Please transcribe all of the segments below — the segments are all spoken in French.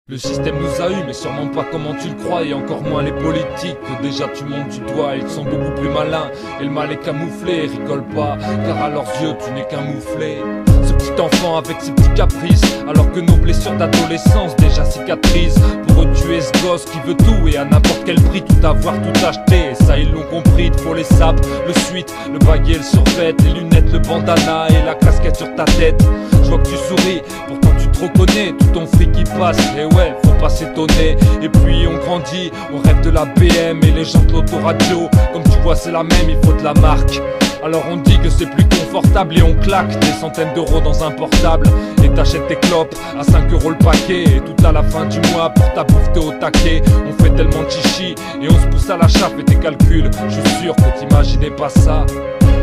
Le système nous a eu, mais sûrement pas comment tu le crois, et encore moins les politiques, que déjà tu montes du doigt. Ils sont beaucoup plus malins, et le mal est camouflé. Rigole pas, car à leurs yeux tu n'es qu'un mouflé. Ce petit enfant avec ses petits caprices, alors que nos blessures d'adolescence déjà cicatrisent. Pour eux tu es ce gosse qui veut tout, et à n'importe quel prix tout avoir, tout acheter. Et ça ils l'ont compris, il faut les sapes, le suite, le baguette, le survêt, les lunettes, le bandana et la casquette sur ta tête. Je vois que tu souris, pourtant tu te reconnais, tout ton fric qui passe, et ouais, faut pas s'étonner. Et puis on grandit, on rêve de la BM et les gens de l'autoradio. Comme tu vois c'est la même, il faut de la marque. Alors on dit que c'est plus confortable et on claque des centaines d'euros dans un portable. Et t'achètes tes clopes à 5 euros le paquet. Et tout à la fin du mois pour ta bouffe t'es au taquet. On fait tellement de chichi et on se pousse à la chape. Et tes calculs, je suis sûr que t'imaginais pas ça.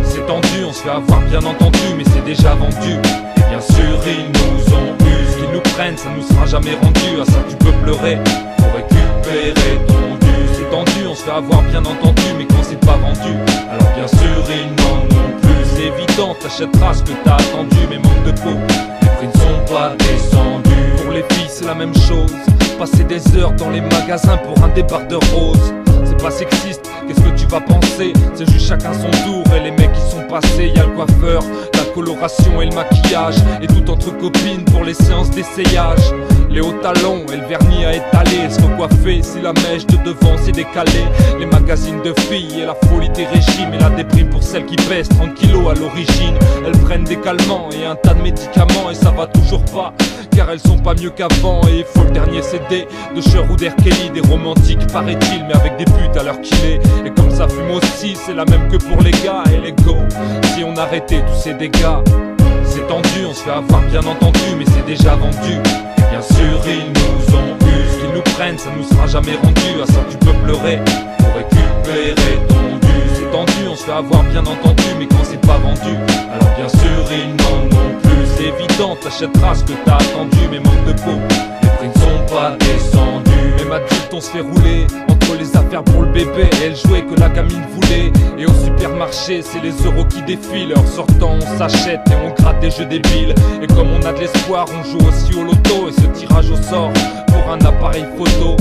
C'est tendu, on se fait avoir bien entendu, mais c'est déjà vendu. Et bien sûr ils nous ont eu, ce qu'ils nous prennent ça nous sera jamais rendu. À ça tu peux pleurer pour récupérer ton dû. C'est tendu, on se fait avoir bien entendu, mais quand c'est pas vendu, alors bien sûr ils n'en ont plus. C'est évident, t'achèteras ce que t'as attendu, mais manque de peau, les prix ne sont pas descendus. Pour les filles c'est la même chose, passer des heures dans les magasins pour un débardeur rose. C'est pas sexiste, qu'est-ce que tu vas penser? C'est juste chacun son tour, et les mecs qui sont passés, y'a le coiffeur, la coloration et le maquillage, et tout entre copines pour les séances d'essayage. Les hauts talons et le vernis à étaler, se recoiffer si la mèche de devant s'est décalée. Les magazines de filles et la folie des régimes, et la déprime pour celles qui pèsent 30 kilos à l'origine. Elles prennent des calmants et un tas de médicaments, et ça va toujours pas, car elles sont pas mieux qu'avant. Et il faut le dernier CD de Cher ou d'R. Kelly, des romantiques paraît-il, mais avec des putes à l'heure qu'il est. Et comme ça fume aussi, c'est la même que pour les gars. Et les go, si on arrêtait tous ces dégâts. C'est tendu, on se fait avoir bien entendu, mais c'est déjà vendu. Et bien sûr ils nous ont eu, ce qu'ils nous prennent ça nous sera jamais rendu. À ça tu peux pleurer pour récupérer ton dû. C'est tendu, on se fait avoir bien entendu, mais quand c'est pas vendu, alors bien sûr ils n'en ont plus. C'est évident, t'achèteras ce que t'as attendu, mais manque de peau, les prix ne sont pas descendus. Même adulte on se fait rouler entre les affaires pour le bébé et elle jouait que la gamine voulait. Et au supermarché c'est les euros qui défilent. En sortant on s'achète et on gratte des jeux débiles. Et comme on a de l'espoir on joue aussi au loto. Et ce tirage au sort pour un appareil photo,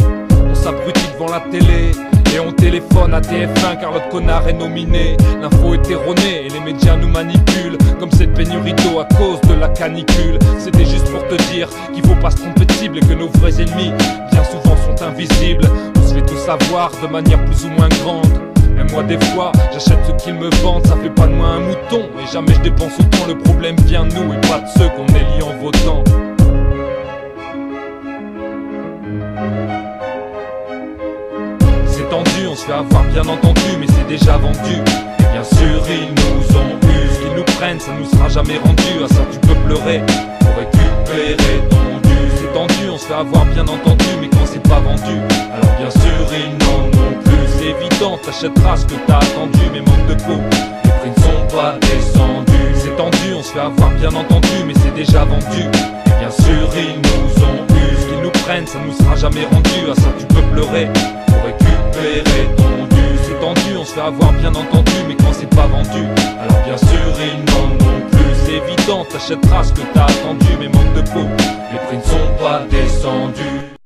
on s'abrutit devant la télé et on téléphone à TF1 car l'autre connard est nominé. L'info est erronée et les médias nous manipulent, comme cette pénurie d'eau à cause de la canicule. C'était juste pour te dire qu'il faut pas se tromper de cible, et que nos vrais ennemis bien souvent sont invisibles. On se fait tout savoir de manière plus ou moins grande. Mais moi des fois j'achète ce qu'ils me vendent, ça fait pas de moi un mouton. Et jamais je dépense autant, le problème vient de nous et pas de ceux qu'on élit en votant. C'est tendu, on se fait avoir bien entendu, mais c'est déjà vendu. Et bien sûr ils nous ont eu, ce qu'ils nous prennent ça nous sera jamais rendu. À ça tu peux pleurer pour récupérer ton dû. C'est tendu, on se fait avoir bien entendu, mais quand c'est pas vendu, alors bien sûr ils n'en ont plus. C'est évident, t'achèteras ce que t'as attendu, mais manque de peau, les prix ne sont pas descendus. C'est tendu, on se fait avoir bien entendu, mais c'est déjà vendu. Et bien sûr ils nous ont eu, ce qu'ils nous prennent ça nous sera jamais rendu. À ça tu peux pleurer pour récupérer ton dû. C'est tendu, on se fait avoir bien entendu, mais quand c'est pas vendu, alors bien sûr ils n'en ont plus. C'est évident, t'achèteras ce que t'as attendu, mais manque de peau, les prix ne sont pas descendus.